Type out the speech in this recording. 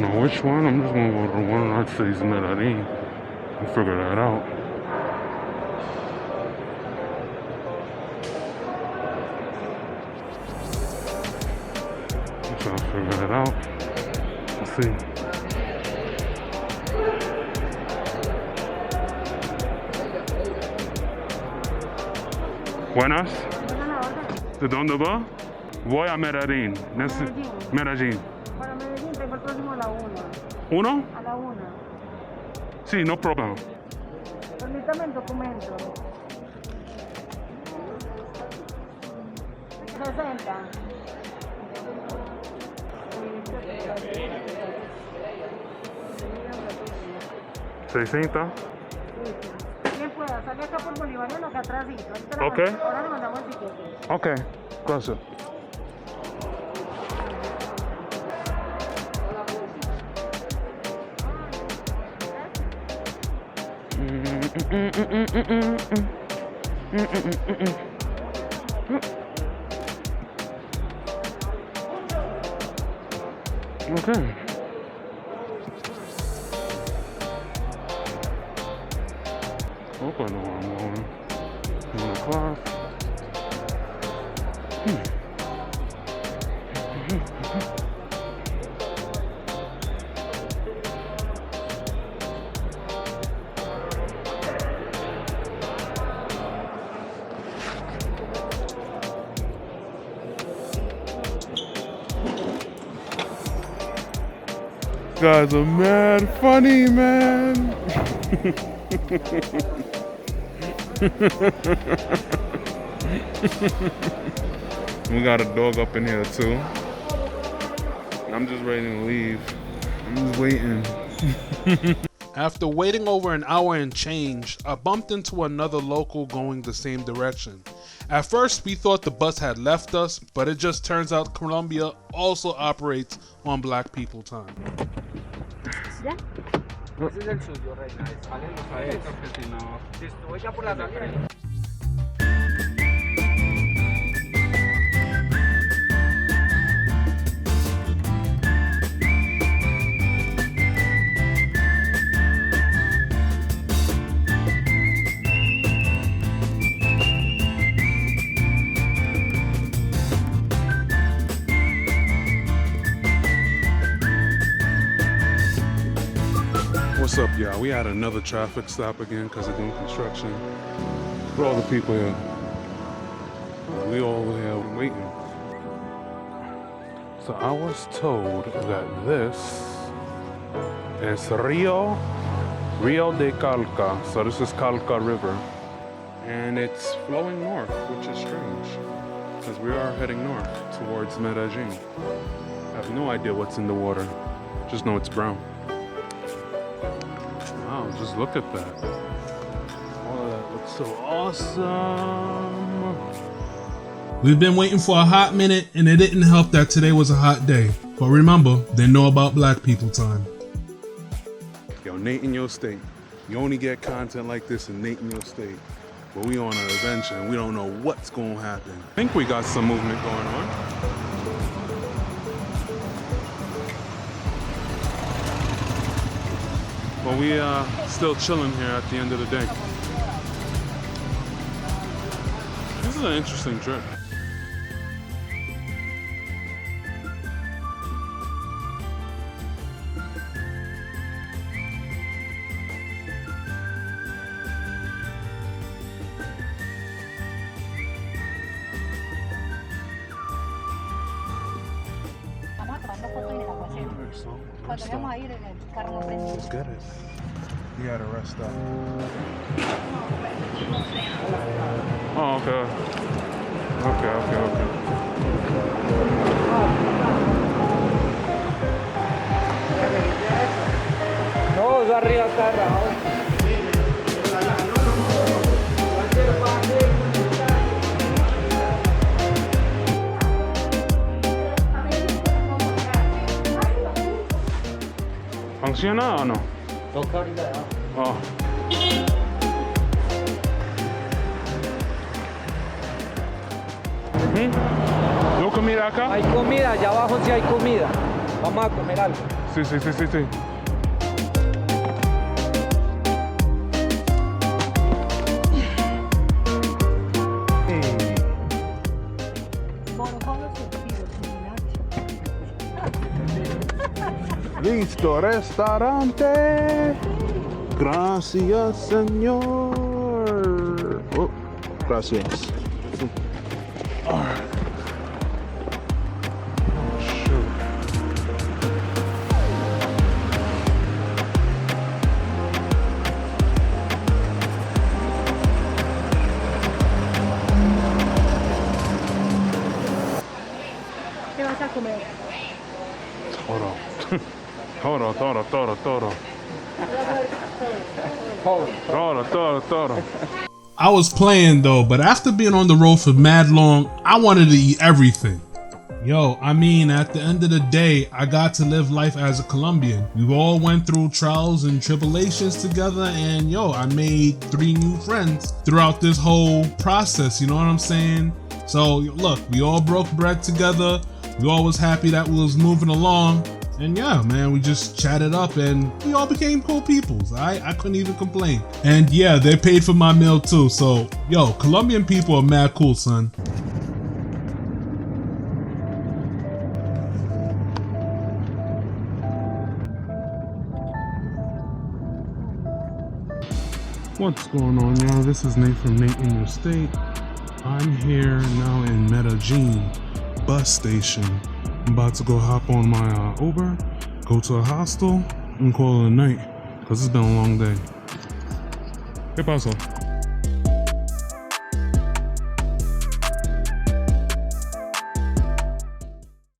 don't know which one. I'm just gonna go to the one that says Medellin and figure that out. I'm trying to figure that out. Let's see. Buenas. ¿De dónde va? Voy a Medellin. Medellin. Para Medellín tengo el próximo a la 1. ¿Uno? A la 1. Sí, no problema. Permítame el documento. 60. 60. Bien pueda, sale acá por Bolivariano, acá atrásito. Ok. Ahora le mandamos el tiquete. Ok, gracias. Okay. Hope I know where I'm going. 1 o'clock. Guys are mad funny, man. We got a dog up in here too. I'm just ready to leave. I'm just waiting. After waiting over an hour and change, I bumped into another local going the same direction. At first, we thought the bus had left us, but it just turns out Colombia also operates on Black people time. ¿Ya? Ese es el suyo, reina. Salen los adentros, que si no... Listo, voy ya por la salida. What's up, y'all? We had another traffic stop again because of doing construction. Look at all the people here. We all over here waiting. So I was told that this is Rio de Calca. So this is Calca River. And it's flowing north, which is strange because we are heading north towards Medellin. I have no idea what's in the water. Just know it's brown. Wow, just look at that. Oh, that looks so awesome. We've been waiting for a hot minute, and it didn't help that today was a hot day. But remember, they know about Black people time. Yo, Nate in your state. You only get content like this in Nate in your state. But we on an adventure and we don't know what's gonna happen. I think we got some movement going on. But we still chilling here at the end of the day. This is an interesting trip. Cuando vamos a ir en el carro no prende. Let's get it. We had a rest stop. Oh, okay. Okay. No, eso arriba está agarrado. ¿Funciona o no? Toca ahorita ya. Oh. ¿No comida acá? Hay comida, allá abajo sí hay comida. Vamos a comer algo. Sí, sí, sí, sí, sí. Listo, restaurante. Gracias, señor. Oh, gracias. Oh, shoot. ¿Qué vas a comer? Toro. Toro, toro, toro, toro. Toro, toro, toro. I was playing though, but after being on the road for mad long, I wanted to eat everything. Yo, I mean, at the end of the day, I got to live life as a Colombian. We all went through trials and tribulations together, and yo, I made 3 new friends throughout this whole process, you know what I'm saying? So look, we all broke bread together. We all was happy that we was moving along. And yeah, man, we just chatted up and we all became cool peoples. I couldn't even complain. And yeah, they paid for my meal too. So yo, Colombian people are mad cool, son. What's going on, y'all? This is Nate from Nate in Your State. I'm here now in Medellin bus station. I'm about to go hop on my Uber, go to a hostel, and call it a night, because it's been a long day. ¿Qué pasó?